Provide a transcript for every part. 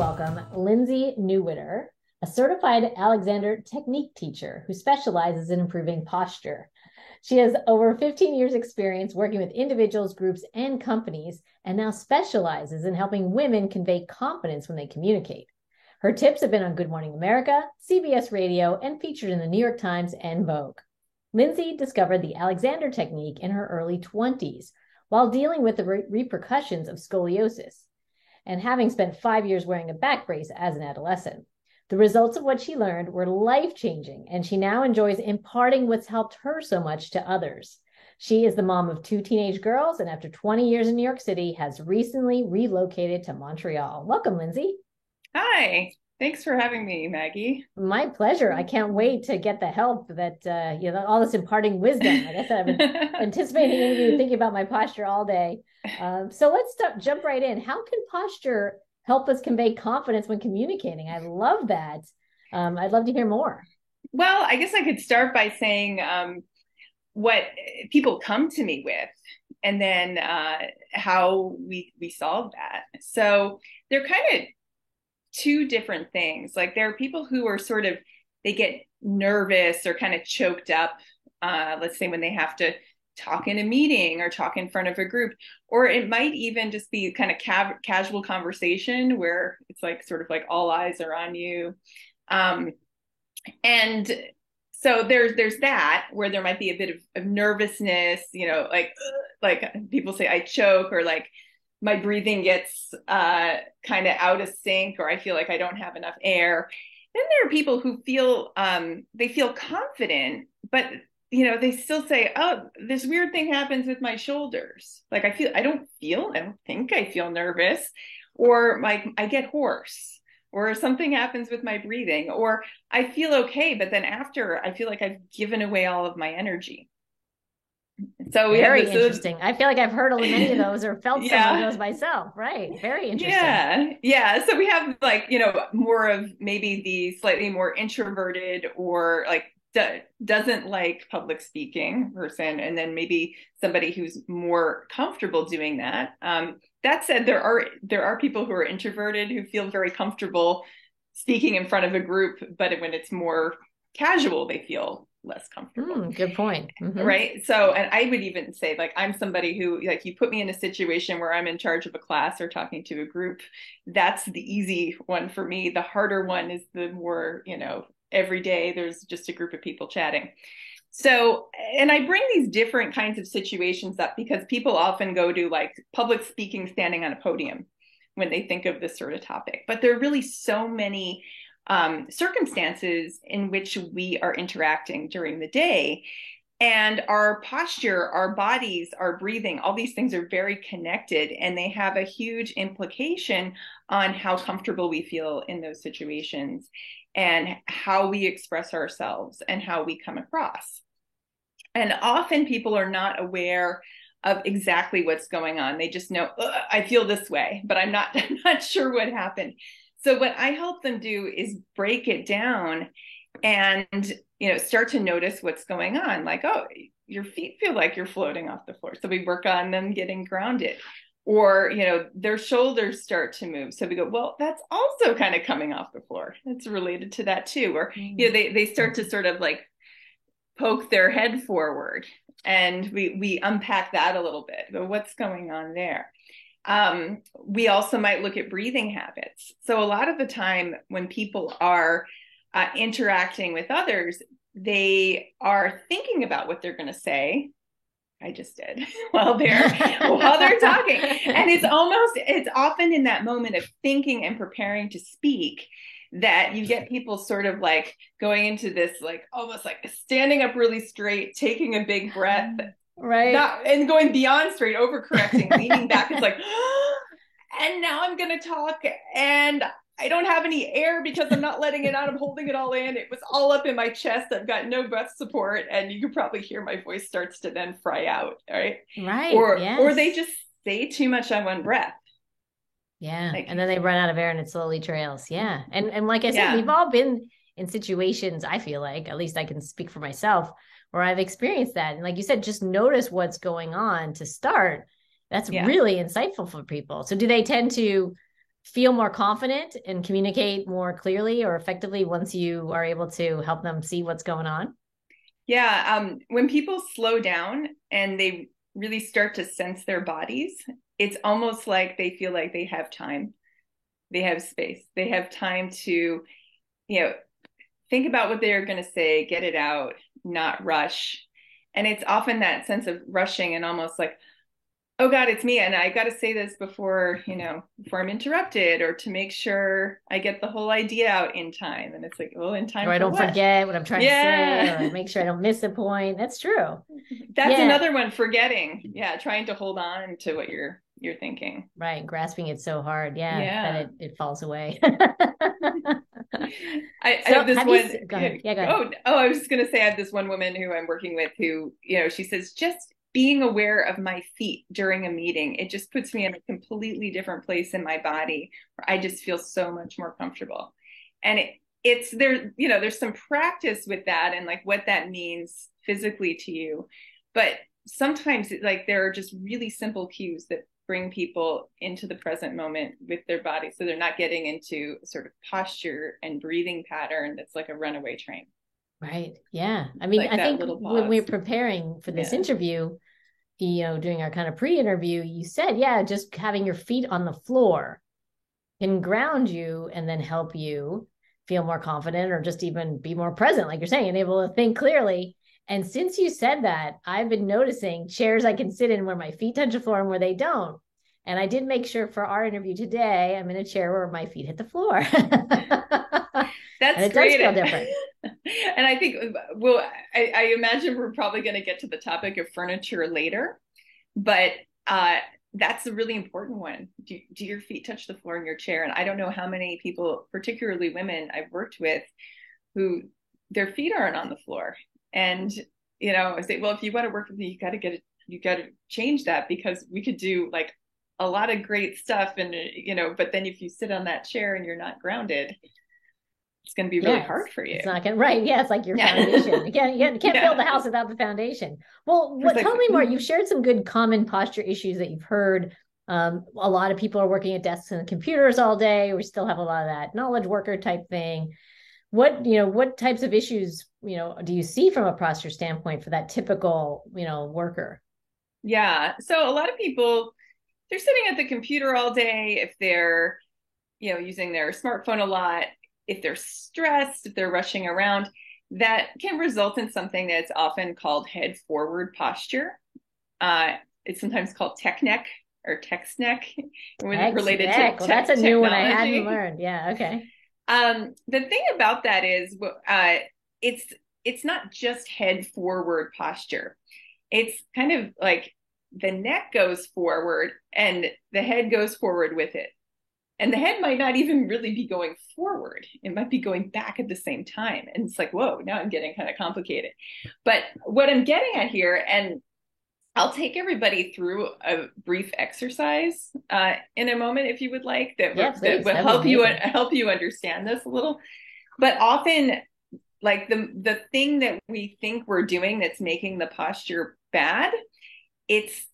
welcome Lindsay Neuwitter, a certified Alexander Technique teacher who specializes in improving posture. She has over 15 years experience working with individuals, groups, and companies, and now specializes in helping women convey confidence when they communicate. Her tips have been on Good Morning America, CBS Radio, and featured in the New York Times and Vogue. Lindsay discovered the Alexander Technique in her early 20s while dealing with the repercussions of scoliosis and having spent 5 years wearing a back brace as an adolescent. The results of what she learned were life-changing, and she now enjoys imparting what's helped her so much to others. She is the mom of 2 teenage girls, and after 20 years in New York City, has recently relocated to Montreal. Welcome, Lindsay. Hi. Thanks for having me, Maggie. My pleasure. I can't wait to get the help that, all this imparting wisdom. Like I said, I've been anticipating the interview, thinking about my posture all day. So let's jump right in. How can posture help us convey confidence when communicating? I love that. I'd love to hear more. Well, I guess I could start by saying what people come to me with, and then how we solve that. So they're kind of 2 different things. Like there are people who are they get nervous or kind of choked up, let's say when they have to talk in a meeting or talk in front of a group, or it might even just be kind of casual conversation where it's like all eyes are on you. And so there's that where there might be a bit of nervousness, like people say I choke, or like my breathing gets kind of out of sync, or I feel like I don't have enough air. Then there are people who feel they feel confident, but they still say, oh, this weird thing happens with my shoulders. Like I don't think I feel nervous, or like I get hoarse, or something happens with my breathing, or I feel okay, but then after I feel like I've given away all of my energy. So very interesting. I feel like I've heard many of those or felt yeah. some of those myself. Right. Very interesting. Yeah. So we have more of maybe the slightly more introverted or like doesn't like public speaking person, and then maybe somebody who's more comfortable doing that. That said, there are people who are introverted who feel very comfortable speaking in front of a group, but when it's more casual, they feel less comfortable. Good point. Mm-hmm. Right. So, and I would even say, like, I'm somebody who, like, you put me in a situation where I'm in charge of a class or talking to a group, that's the easy one for me. The harder one is the more, every day there's just a group of people chatting. So, and I bring these different kinds of situations up because people often go to like public speaking, standing on a podium when they think of this sort of topic, but there are really so many circumstances in which we are interacting during the day, and our posture, our bodies, our breathing, all these things are very connected, and they have a huge implication on how comfortable we feel in those situations and how we express ourselves and how we come across. And often people are not aware of exactly what's going on. They just know, I feel this way, but I'm not sure what happened. So what I help them do is break it down and, start to notice what's going on. Like, oh, your feet feel like you're floating off the floor. So we work on them getting grounded. Or, their shoulders start to move. So we go, well, that's also kind of coming off the floor. It's related to that too. Or, they start to sort of like poke their head forward. And we unpack that a little bit. But what's going on there? We also might look at breathing habits. So a lot of the time when people are interacting with others, they are thinking about what they're going to say. I just did while they're talking. And it's often in that moment of thinking and preparing to speak that you get people sort of like going into this, like almost like standing up really straight, taking a big breath. Right. And going beyond straight, overcorrecting, leaning back. It's like, and now I'm going to talk, and I don't have any air because I'm not letting it out. I'm holding it all in. It was all up in my chest. I've got no breath support. And you can probably hear my voice starts to then fry out. Right. Right. Or they just say too much on one breath. Yeah. And then they run out of air and it slowly trails. Yeah. And like I said, we've all been in situations, I feel like, at least I can speak for myself, where I've experienced that. And like you said, just notice what's going on to start. That's really insightful for people. So do they tend to feel more confident and communicate more clearly or effectively once you are able to help them see what's going on? Yeah, when people slow down and they really start to sense their bodies, it's almost like they feel like they have time, they have space, they have time to, you know, think about what they're going to say, get it out, not rush. And it's often that sense of rushing and almost like, oh God, it's me. And I got to say this before, before I'm interrupted, or to make sure I get the whole idea out in time. And it's like, well, in time or I for don't what? forget what I'm trying to say, or I make sure I don't miss a point. That's true. That's another one, forgetting. Yeah, trying to hold on to what you're thinking. Right, grasping it so hard, Yeah. that it falls away. I So have this have one. you? Go ahead. Yeah, go ahead. I was just gonna say I have this one woman who I'm working with who, she says, just being aware of my feet during a meeting, it just puts me in a completely different place in my body where I just feel so much more comfortable. And it's there, there's some practice with that and like what that means physically to you. But sometimes like there are just really simple cues that bring people into the present moment with their body, so they're not getting into sort of posture and breathing pattern that's like a runaway train. Right. Yeah. I mean, Like I that think little when pause. we're preparing for this Yeah. interview, doing our kind of pre-interview, you said, yeah, just having your feet on the floor can ground you and then help you feel more confident or just even be more present, like you're saying, and able to think clearly. And since you said that, I've been noticing chairs I can sit in where my feet touch the floor and where they don't. And I did make sure for our interview today, I'm in a chair where my feet hit the floor. And That's it does great. feel different. And I think, well, I imagine we're probably going to get to the topic of furniture later, but that's a really important one. Do your feet touch the floor in your chair? And I don't know how many people, particularly women I've worked with, who their feet aren't on the floor. And, I say, well, if you want to work with me, you got to change that, because we could do like a lot of great stuff. And, but then if you sit on that chair and you're not grounded, it's going to be really hard for you. It's not going to, right. Yeah. It's like your foundation. You can't build the house without the foundation. Well, tell me more. You've shared some good common posture issues that you've heard. A lot of people are working at desks and computers all day. We still have a lot of that knowledge worker type thing. What types of issues, do you see from a posture standpoint for that typical, worker? Yeah. So a lot of people, they're sitting at the computer all day. If they're, using their smartphone a lot, if they're stressed, if they're rushing around, that can result in something that's often called head forward posture. It's sometimes called tech neck or text neck, related to well, that's a new one I hadn't technology. learned. Yeah. Okay. The thing about that is, it's not just head forward posture. It's kind of like the neck goes forward and the head goes forward with it. And the head might not even really be going forward. It might be going back at the same time. And it's like, whoa, now I'm getting kind of complicated. But what I'm getting at here, and I'll take everybody through a brief exercise in a moment, if you would like, that will help you understand this a little. But often, like the thing that we think we're doing that's making the posture bad, it's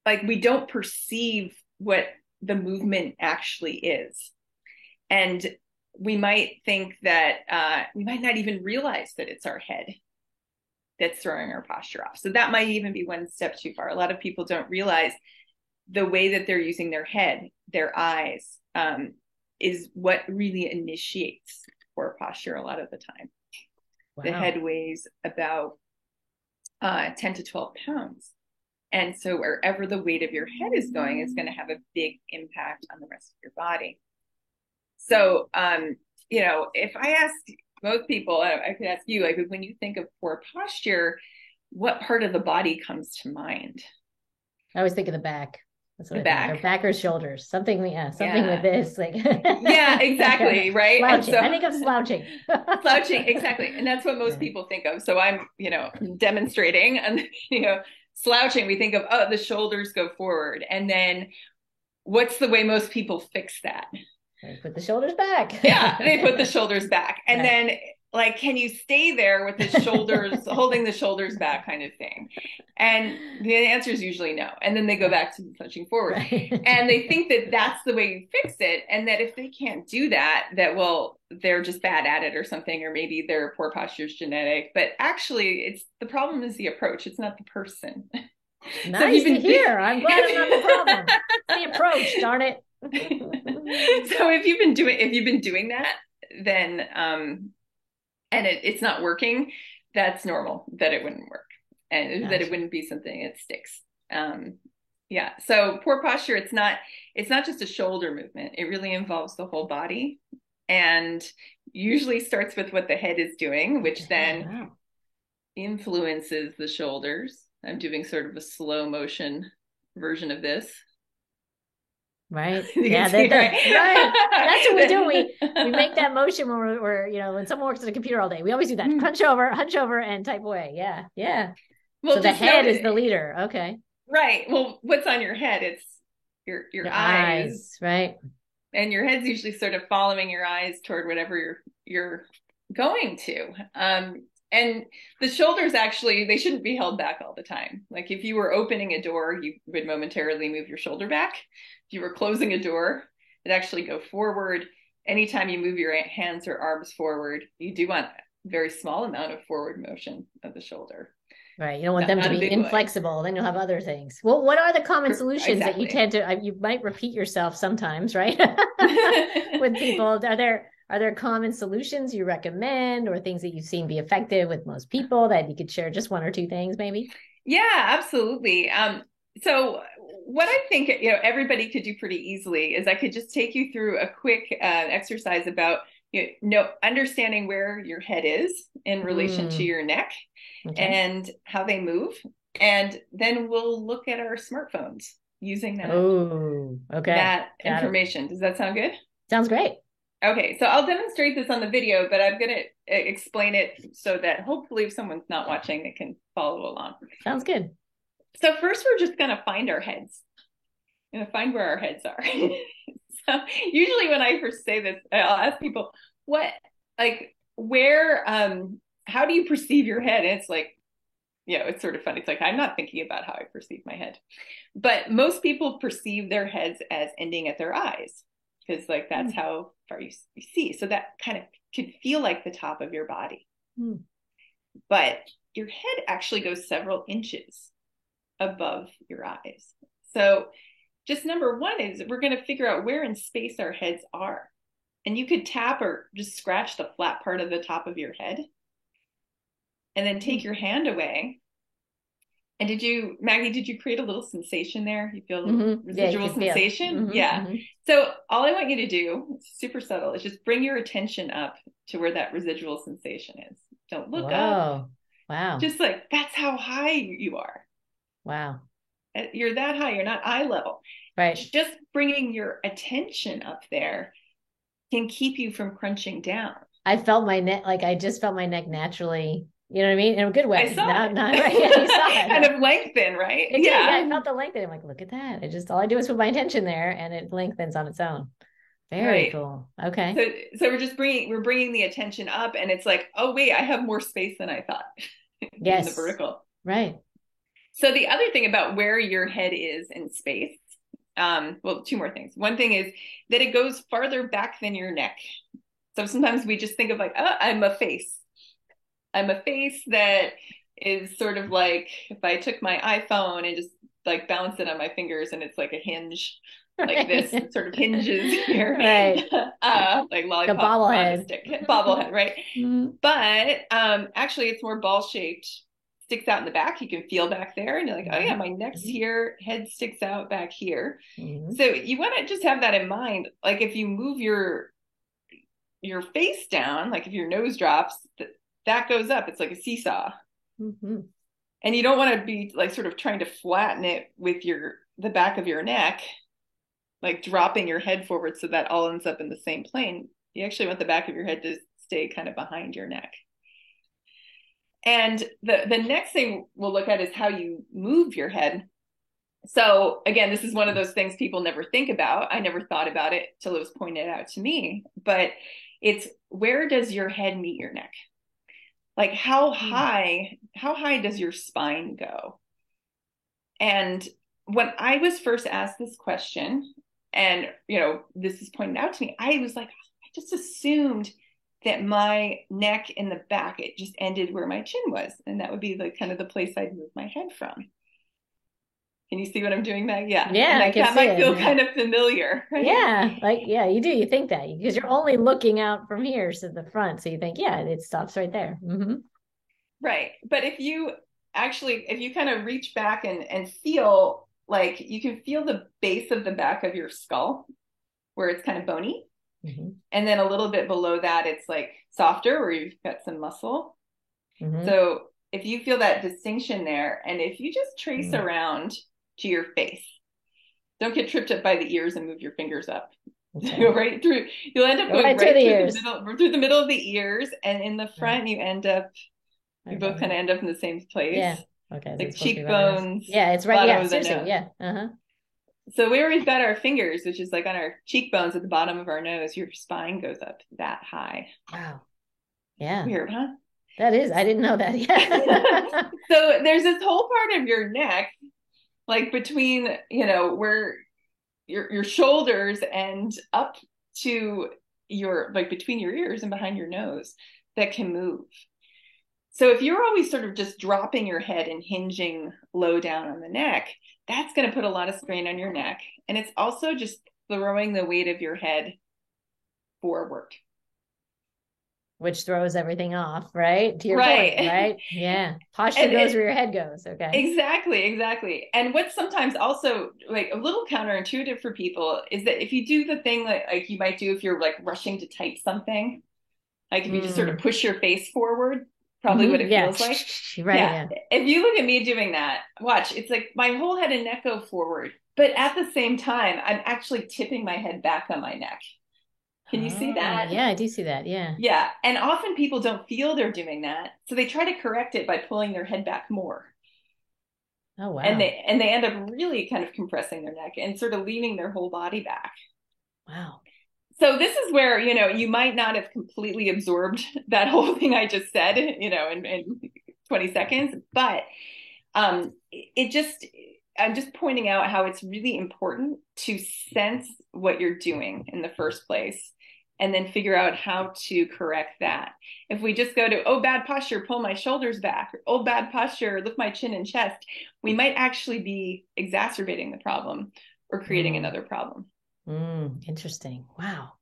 like we don't perceive what the movement actually is. And we might think that we might not even realize that it's our head that's throwing our posture off. So that might even be one step too far. A lot of people don't realize the way that they're using their head, their eyes, is what really initiates poor posture a lot of the time. Wow. The head weighs about 10 to 12 pounds. And so wherever the weight of your head is going is going to have a big impact on the rest of your body. So, if I asked most people, I could ask you, like, when you think of poor posture, what part of the body comes to mind? I always think of the back. That's what the back, or back or shoulders, something with this, like yeah, exactly, right. Slouching. So, I think of slouching. Slouching, exactly, and that's what most people think of. So I'm, demonstrating, and slouching. We think of the shoulders go forward, and then what's the way most people fix that? They put the shoulders back. Yeah, they put the shoulders back, and then like, can you stay there with the shoulders, holding the shoulders back, kind of thing? And the answer is usually no. And then they go back to punching forward. Right. And they think that that's the way you fix it. And that if they can't do that, well, they're just bad at it or something, or maybe their poor posture is genetic. But actually, the problem is the approach. It's not the person. Nice to hear. I'm glad I'm not the problem. It's the approach, darn it. So if you've been doing that, then and it's not working, that's normal that it wouldn't work, and that it wouldn't be something that sticks. Yeah. So poor posture, it's not just a shoulder movement. It really involves the whole body, and usually starts with what the head is doing, which then influences the shoulders. I'm doing sort of a slow motion version of this. Right. Yeah. Right. That's what we do. We make that motion when we're when someone works at a computer all day. We always do that. Hunch over, and type away. Yeah. Yeah. Well, so the head is the leader. Okay. Right. Well, what's on your head? It's your eyes. Right. And your head's usually sort of following your eyes toward whatever you're going to. And the shoulders, actually, they shouldn't be held back all the time. Like if you were opening a door, you would momentarily move your shoulder back. If you were closing a door, it'd actually go forward. Anytime you move your hands or arms forward, you do want a very small amount of forward motion of the shoulder. Right. You don't want them to be inflexible. Then you'll have other things. Well, what are the common solutions that you tend to, you might repeat yourself sometimes, right? With people, are there common solutions you recommend, or things that you've seen be effective with most people that you could share? Just one or two things, maybe? Yeah, absolutely. So what I think, everybody could do pretty easily is I could just take you through a quick exercise about, understanding where your head is in relation to your neck and how they move. And then we'll look at our smartphones using that, that information. Does that sound good? Sounds great. Okay, so I'll demonstrate this on the video, but I'm going to explain it so that hopefully if someone's not watching, they can follow along. Sounds good. So first, we're just going to find our heads. We're going to find where our heads are. So usually when I first say this, I'll ask people, how do you perceive your head? And it's like, it's sort of funny. It's like, I'm not thinking about how I perceive my head. But most people perceive their heads as ending at their eyes, because that's how far you see. So that kind of could feel like the top of your body. But your head actually goes several inches above your eyes. So just number one is we're going to figure out where in space our heads are. And you could tap or just scratch the flat part of the top of your head. And then take your hand away. And Maggie, did you create a little sensation there? You feel a little residual sensation? So all I want you to do, it's super subtle, is just bring your attention up to where that residual sensation is. Don't look up. Wow. Just that's how high you are. Wow. You're that high. You're not eye level. Right. Just bringing your attention up there can keep you from crunching down. I felt my neck, I just felt my neck naturally. You know what I mean? In a good way. I saw it. Not right. Yeah, you saw it. Kind of lengthen, right? Yeah, I felt the lengthen. I'm like, look at that. All I do is put my attention there, and it lengthens on its own. Very cool. Okay. So we're bringing the attention up, and it's like, oh wait, I have more space than I thought. Yes. In the vertical. Right. So the other thing about where your head is in space, two more things. One thing is that it goes farther back than your neck. So sometimes we just think of I'm a face. I'm a face that is sort of like if I took my iPhone and just bounced it on my fingers, and it's like a hinge, this, it sort of hinges here, right? Like lollipop, the bobblehead, bobblehead, right? But actually, it's more ball shaped. Sticks out in the back. You can feel back there, and you're like, oh yeah, my neck's here, head sticks out back here. So you want to just have that in mind. If you move your face down, if your nose drops, that goes up. It's like a seesaw. And you don't want to be sort of trying to flatten it with the back of your neck, dropping your head forward so that all ends up in the same plane. You actually want the back of your head to stay kind of behind your neck. And the next thing we'll look at is how you move your head. So again, this is one of those things people never think about. I never thought about it till it was pointed out to me, but it's where does your head meet your neck? How high does your spine go? And when I was first asked this question, and this is pointed out to me, I was like, I just assumed that my neck in the back, it just ended where my chin was, and that would be like kind of the place I'd move my head from. Can you see what I'm doing, Meg? Yeah. Yeah, and I can that see might it. feel kind of familiar, right? Yeah, like you do. You think that because you're only looking out from here to the front, so you think, yeah, it stops right there. Mm-hmm. Right. But if you kind of reach back and feel, like, you can feel the base of the back of your skull where it's kind of bony. Mm-hmm. And then a little bit below that, it's like softer where you've got some muscle. Mm-hmm. So if you feel that distinction there, and if you just trace around to your face, don't get tripped up by the ears and move your fingers up. Okay. Right through, you'll end up going right through the middle of the ears, and in the front, you end up, you both kind of end up in the same place. Yeah. Okay. Like cheekbones. Yeah, it's right. Yeah, seriously. Yeah. Uh-huh. So where we've got our fingers, which is like on our cheekbones at the bottom of our nose, your spine goes up that high. Wow. Yeah. Weird, huh? That is. I didn't know that. Yeah. So there's this whole part of your neck, like between, where your shoulders and up to your, like between your ears and behind your nose, that can move. So if you're always sort of just dropping your head and hinging low down on the neck, that's going to put a lot of strain on your neck. And it's also just throwing the weight of your head forward, which throws everything off, right? To your point, right? Yeah. Posture goes where your head goes. Okay. Exactly. And what's sometimes also like a little counterintuitive for people is that if you do the thing like you might do if you're like rushing to type something, like if you just sort of push your face forward, probably what it feels like. Right. Yeah. If you look at me doing that, watch, it's like my whole head and neck go forward, but at the same time, I'm actually tipping my head back on my neck. Can you see that? Yeah, I do see that. Yeah. Yeah. And often people don't feel they're doing that. So they try to correct it by pulling their head back more. Oh, wow. And they end up really kind of compressing their neck and sort of leaning their whole body back. Wow. So this is where, you might not have completely absorbed that whole thing I just said, in 20 seconds, but I'm just pointing out how it's really important to sense what you're doing in the first place and then figure out how to correct that. If we just go to, oh, bad posture, pull my shoulders back, or, oh, bad posture, lift my chin and chest, we might actually be exacerbating the problem or creating another problem. Interesting. Wow.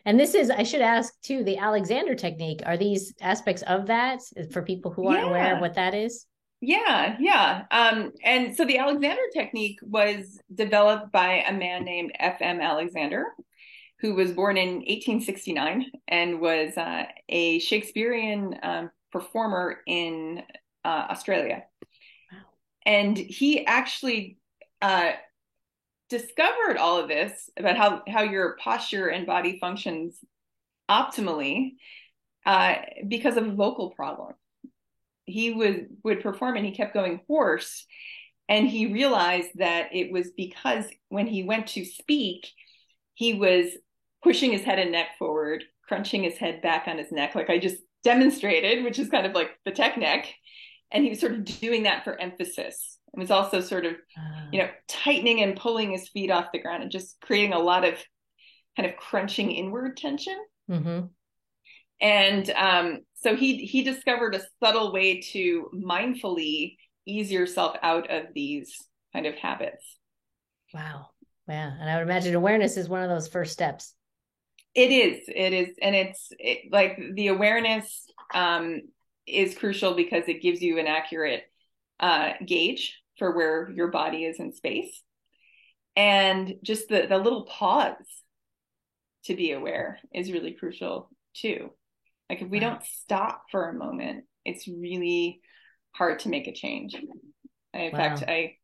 And this is, I should ask too, the Alexander technique. Are these aspects of that for people who aren't aware of what that is? Yeah. And so the Alexander technique was developed by a man named F.M. Alexander, who was born in 1869 and was a Shakespearean performer in Australia. Wow. And he actually discovered all of this about how your posture and body functions optimally because of a vocal problem. He would perform and he kept going hoarse, and he realized that it was because when he went to speak, he was pushing his head and neck forward, crunching his head back on his neck, like I just demonstrated, which is kind of like the tech neck. And he was sort of doing that for emphasis. It was also sort of, tightening and pulling his feet off the ground and just creating a lot of kind of crunching inward tension. Mm-hmm. And so he discovered a subtle way to mindfully ease yourself out of these kind of habits. Wow. Yeah. And I would imagine awareness is one of those first steps. It is. And it's like the awareness is crucial because it gives you an accurate gauge for where your body is in space. And just the little pause to be aware is really crucial too. Like if we don't stop for a moment, it's really hard to make a change. In fact, I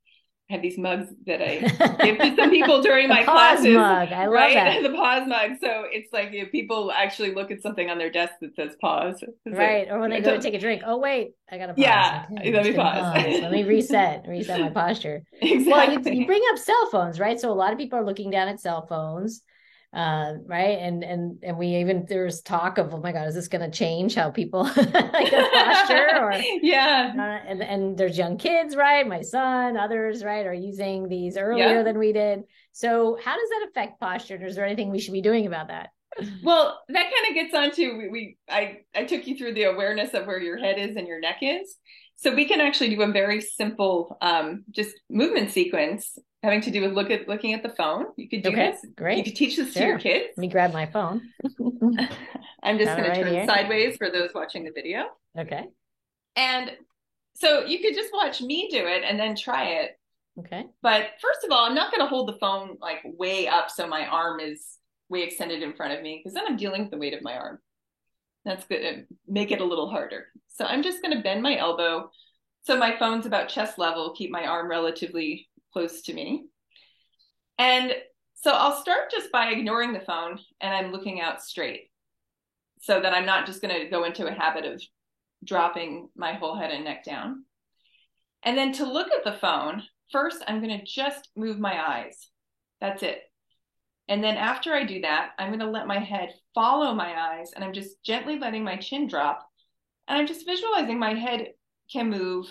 have these mugs that I give to some people during my classes. Mug. I love that. The pause mug. So it's like if people actually look at something on their desk that says pause. Right. Or when they go to take a drink. Oh, wait, I got to pause. Yeah. Let me pause. Let me reset my posture. Exactly. Well, you bring up cell phones, right? So a lot of people are looking down at cell phones. Right. And we even, there's talk of, oh my God, is this going to change how people like their posture or, Yeah. and there's young kids, right? My son, others, right, are using these earlier Yeah. than we did. So how does that affect posture? And is there anything we should be doing about that? Well, that kind of gets onto I took you through the awareness of where your head is and your neck is. So we can actually do a very simple just movement sequence having to do with looking at the phone. You could do this. Great. You could teach this Sure. to your kids. Let me grab my phone. I'm just going to turn here. sideways for those watching the video. Okay. And so you could just watch me do it and then try it. Okay. But first of all, I'm not going to hold the phone like way up so my arm is way extended in front of me, because then I'm dealing with the weight of my arm. That's going to make it a little harder. So I'm just going to bend my elbow so my phone's about chest level, keep my arm relatively close to me. And so I'll start just by ignoring the phone and I'm looking out straight so that I'm not just going to go into a habit of dropping my whole head and neck down. And then to look at the phone, first I'm going to just move my eyes. That's it. And then after I do that, I'm going to let my head follow my eyes, and I'm just gently letting my chin drop. And I'm just visualizing my head can move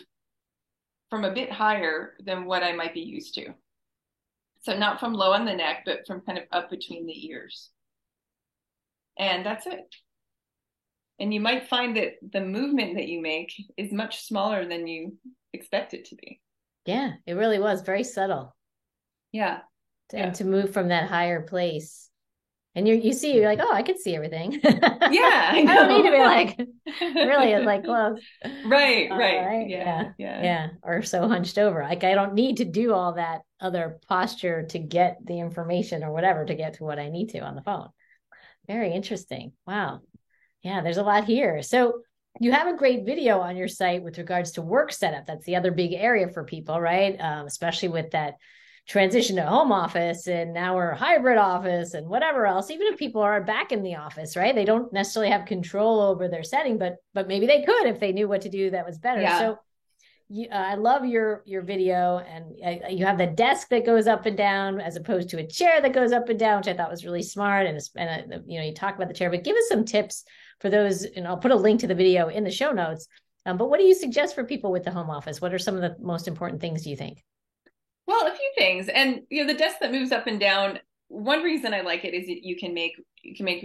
from a bit higher than what I might be used to. So not from low on the neck, but from kind of up between the ears. And that's it. And you might find that the movement that you make is much smaller than you expect it to be. Yeah, it really was very subtle. Yeah. And to move from that higher place. And you see, you're like, oh, I can see everything. Yeah, I know. I don't need to be like, really, like close. Right. Yeah. Or so hunched over. Like, I don't need to do all that other posture to get the information or whatever to get to what I need to on the phone. Very interesting. Wow. Yeah, there's a lot here. So you have a great video on your site with regards to work setup. That's the other big area for people, right? Especially with that transition to home office, and now we're hybrid office and whatever else. Even if people are back in the office, right, they don't necessarily have control over their setting, but maybe they could if they knew what to do that was better. Yeah. So I love your video, and you have the desk that goes up and down as opposed to a chair that goes up and down, which I thought was really smart. And you talk about the chair, but give us some tips for those, and I'll put a link to the video in the show notes. But what do you suggest for people with the home office? What are some of the most important things, do you think? Well, a few things. And the desk that moves up and down, one reason I like it is that you can make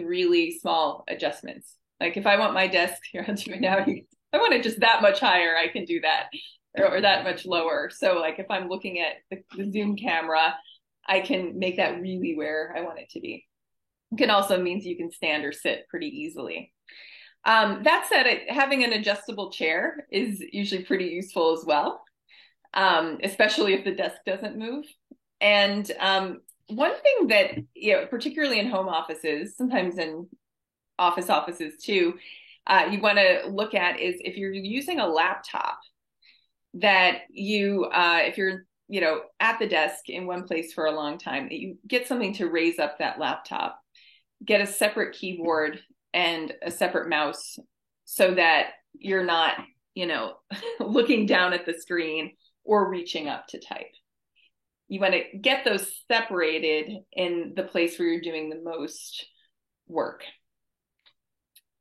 really small adjustments. Like if I want my desk, here, I'll do it now. I want it just that much higher, I can do that, or that much lower. So like if I'm looking at the Zoom camera, I can make that really where I want it to be. It can also means you can stand or sit pretty easily. That said, having an adjustable chair is usually pretty useful as well. Especially if the desk doesn't move. And one thing that, particularly in home offices, sometimes in offices too, you want to look at is if you're using a laptop, that if you're, at the desk in one place for a long time, that you get something to raise up that laptop, get a separate keyboard and a separate mouse so that you're not, looking down at the screen or reaching up to type. You want to get those separated in the place where you're doing the most work.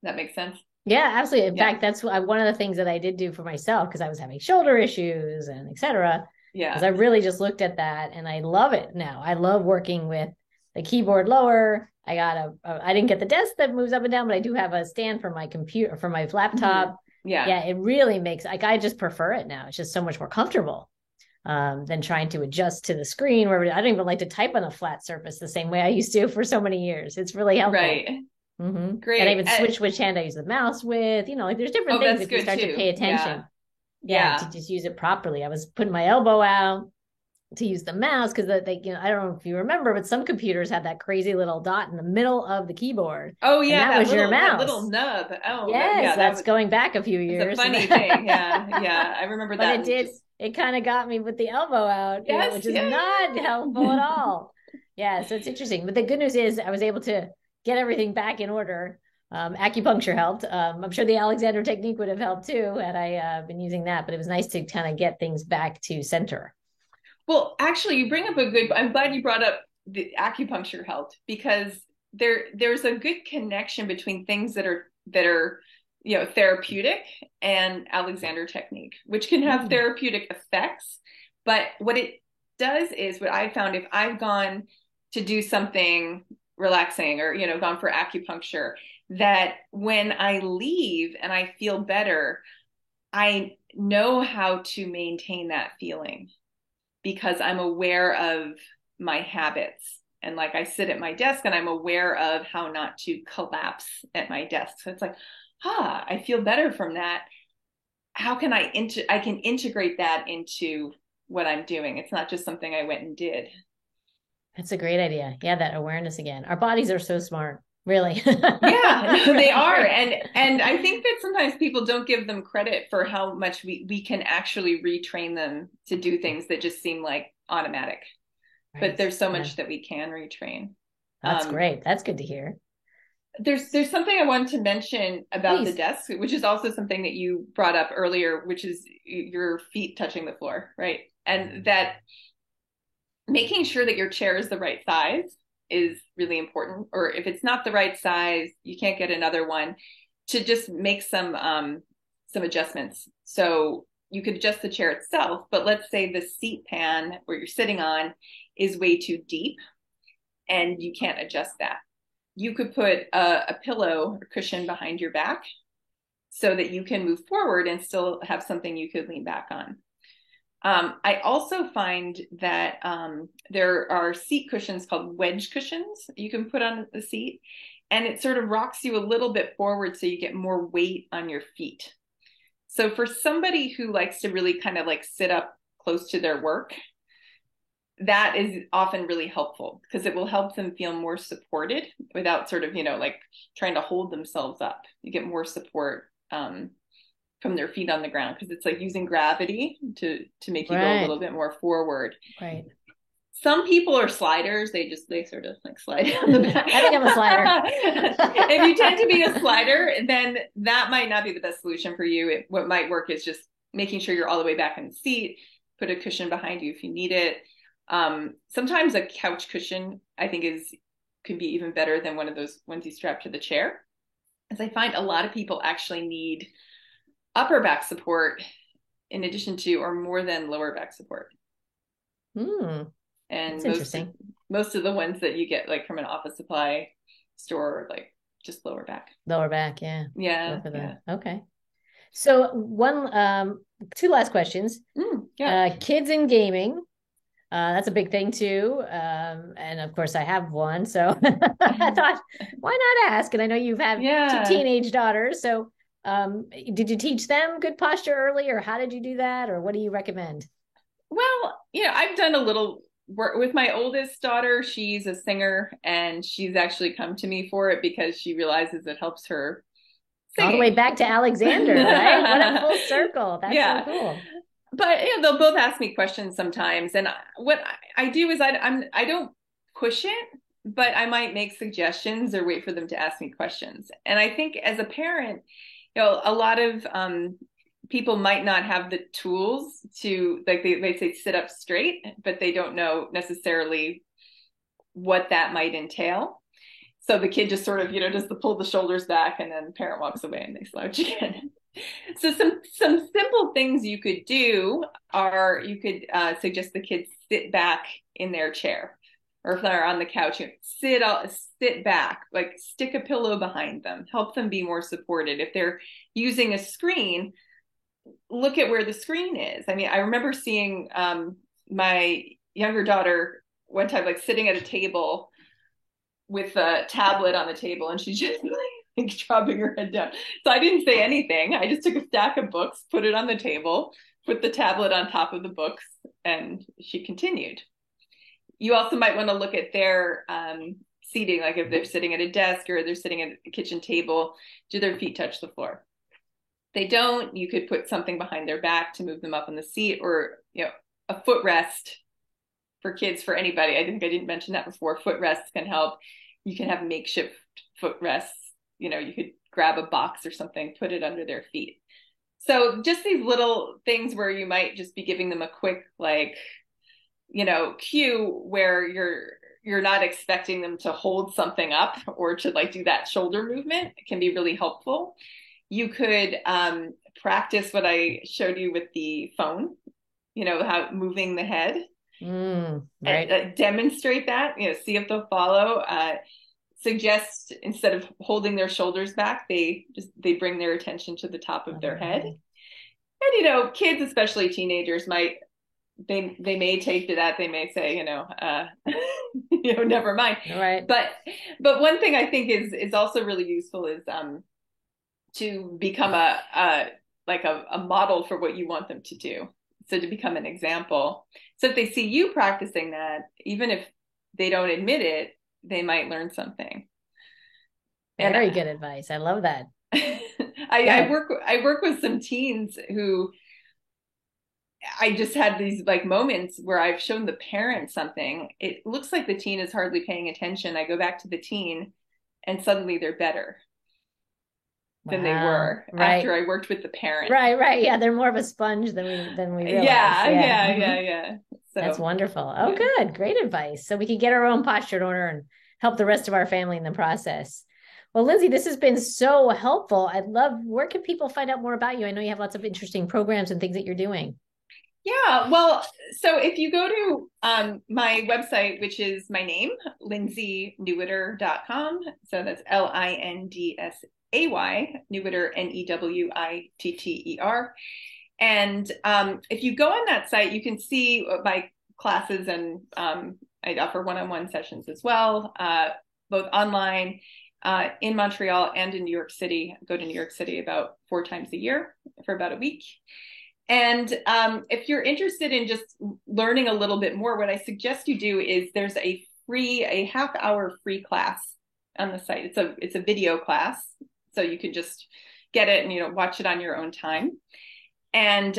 That makes sense? Yeah, absolutely. In fact, that's one of the things that I did do for myself, because I was having shoulder issues and et cetera. Yeah. Because I really just looked at that, and I love it now. I love working with the keyboard lower. I got I didn't get the desk that moves up and down, but I do have a stand for my computer, for my laptop. Mm-hmm. Yeah, it really makes, like, I just prefer it now. It's just so much more comfortable than trying to adjust to the screen, where I don't even like to type on a flat surface the same way I used to for so many years. It's really helpful. Right. Mm-hmm. Great. And I even switch which hand I use the mouse with, like there's different things if you start to pay attention. Yeah, to just use it properly. I was putting my elbow out to use the mouse because I don't know if you remember, but some computers had that crazy little dot in the middle of the keyboard. Oh yeah, that was your mouse. That little nub. Oh yes, that's going back a few years. It's a funny thing. Yeah, I remember that. But it did. It kind of got me with the elbow out, which is not helpful at all. Yeah, so it's interesting. But the good news is I was able to get everything back in order. Acupuncture helped. I'm sure the Alexander technique would have helped too had I been using that. But it was nice to kind of get things back to center. Well, actually, you bring up I'm glad you brought up the acupuncture helped, because there's a good connection between things that are therapeutic and Alexander technique, which can have therapeutic effects. But what it does is, what I found, if I've gone to do something relaxing, or gone for acupuncture, that when I leave and I feel better, I know how to maintain that feeling, because I'm aware of my habits. And like, I sit at my desk and I'm aware of how not to collapse at my desk. So it's like, I feel better from that. How can I can integrate that into what I'm doing? It's not just something I went and did. That's a great idea. Yeah, that awareness again. Our bodies are so smart, really. Yeah, Really they are. great. And I think that sometimes people don't give them credit for how much we can actually retrain them to do things that just seem like automatic. Right. But there's so much that we can retrain. That's great. That's good to hear. There's something I wanted to mention about the Please. desk, which is also something that you brought up earlier, which is your feet touching the floor, right? And that making sure that your chair is the right size is really important. Or if it's not the right size, you can't get another one, to just make some adjustments. So you could adjust the chair itself, but let's say the seat pan where you're sitting on is way too deep and you can't adjust that. You could put a pillow or cushion behind your back so that you can move forward and still have something you could lean back on. I also find that there are seat cushions called wedge cushions you can put on the seat, and it sort of rocks you a little bit forward so you get more weight on your feet. So for somebody who likes to really kind of like sit up close to their work, that is often really helpful, because it will help them feel more supported without sort of, like trying to hold themselves up. You get more support from their feet on the ground, because it's like using gravity to make you go a little bit more forward. Right. Some people are sliders. They sort of like slide down the back. I think I'm a slider. If you tend to be a slider, then that might not be the best solution for you. What might work is just making sure you're all the way back in the seat, put a cushion behind you if you need it. Sometimes a couch cushion, I think, can be even better than one of those ones you strap to the chair. As I find a lot of people actually need upper back support in addition to, or more than, lower back support. And most of the ones that you get like from an office supply store are like just lower back. Lower back, yeah. Yeah. Okay. So two last questions. Kids in gaming. That's a big thing too. And of course I have one, so I thought, why not ask? And I know you've had two teenage daughters. So did you teach them good posture early, or how did you do that? Or what do you recommend? Well, I've done a little work with my oldest daughter. She's a singer, and she's actually come to me for it because she realizes it helps her sing. All the way back to Alexander, right? What a full circle. That's so cool. But they'll both ask me questions sometimes, and what I do is I don't push it, but I might make suggestions or wait for them to ask me questions. And I think as a parent, a lot of people might not have the tools to, like, they say sit up straight, but they don't know necessarily what that might entail. So the kid just sort of, does pull the shoulders back, and then the parent walks away and they slouch again. So some simple things you could do are, you could suggest the kids sit back in their chair, or if they're on the couch, sit back, like stick a pillow behind them, help them be more supported. If they're using a screen, look at where the screen is. I mean, I remember seeing my younger daughter one time, like sitting at a table with a tablet on the table, and she's just like dropping her head down. So I didn't say anything. I just took a stack of books, put it on the table, put the tablet on top of the books, and she continued. You also might want to look at their seating, like if they're sitting at a desk or they're sitting at a kitchen table, do their feet touch the floor? If they don't, you could put something behind their back to move them up on the seat, or a footrest for kids, for anybody. I think I didn't mention that before. Footrests can help. You can have makeshift footrests. You could grab a box or something, put it under their feet. So just these little things where you might just be giving them a quick, cue where you're not expecting them to hold something up or to like do that shoulder movement, it can be really helpful. You could practice what I showed you with the phone, how moving the head, right. and demonstrate that, see if they'll follow. Suggest instead of holding their shoulders back, they bring their attention to the top of their head. And kids, especially teenagers, they may take to that. They may say, never mind. Right. But one thing I think is also really useful is to become a model for what you want them to do. So to become an example. So if they see you practicing that, even if they don't admit it, they might learn something. Very good advice. I love that. I work with some teens who I just had these like moments where I've shown the parent something. It looks like the teen is hardly paying attention. I go back to the teen and suddenly they're better than they were after I worked with the parent. Right. Yeah. They're more of a sponge than we realize. Yeah. So, that's wonderful. Oh, good. Great advice. So we can get our own posture in order and help the rest of our family in the process. Well, Lindsay, this has been so helpful. Where can people find out more about you? I know you have lots of interesting programs and things that you're doing. Yeah, well, so if you go to my website, which is my name, lindsaynewiter.com. So that's LINDSAY, Newitter, NEWITTER. And if you go on that site, you can see my classes, and I offer one-on-one sessions as well, both online in Montreal and in New York City. I go to New York City about 4 times a year for about a week. And if you're interested in just learning a little bit more, what I suggest you do is there's a half-hour free class on the site. It's a video class, so you can just get it and watch it on your own time. And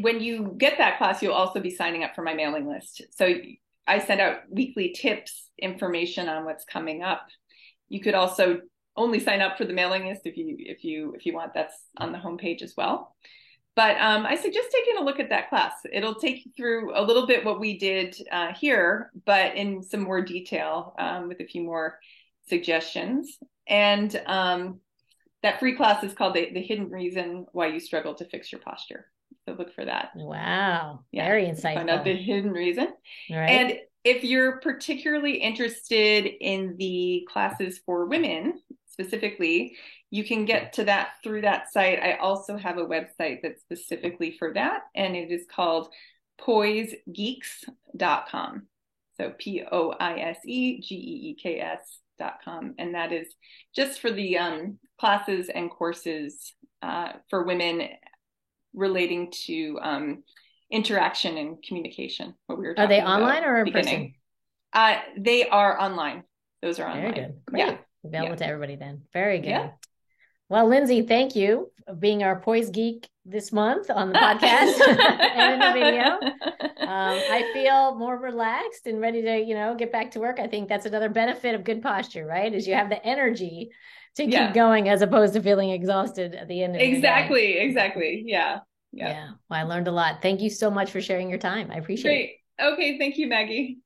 when you get that class, you'll also be signing up for my mailing list. So I send out weekly tips, information on what's coming up. You could also only sign up for the mailing list if you want. That's on the homepage as well. But I suggest taking a look at that class. It'll take you through a little bit what we did here, but in some more detail with a few more suggestions. And that free class is called the Hidden Reason Why You Struggle to Fix Your Posture. So look for that. Wow. Yeah. Very insightful. Find out the hidden reason. Right. And if you're particularly interested in the classes for women specifically, you can get to that through that site. I also have a website that's specifically for that, and it is called poisegeeks.com. So POISEGEEKS.com. And that is just for the classes and courses for women relating to interaction and communication. What we were talking about. Are they online or in person? They are online. Those are online. Very good. Great. Yeah. Available to everybody then. Very good. Yeah. Well, Lindsay, thank you for being our Poise Geek this month on the podcast and in the video. I feel more relaxed and ready to, get back to work. I think that's another benefit of good posture, right? Is you have the energy to keep going as opposed to feeling exhausted at the end of the day. Exactly. Yeah. Well, I learned a lot. Thank you so much for sharing your time. I appreciate it. Great. Okay. Thank you, Maggie.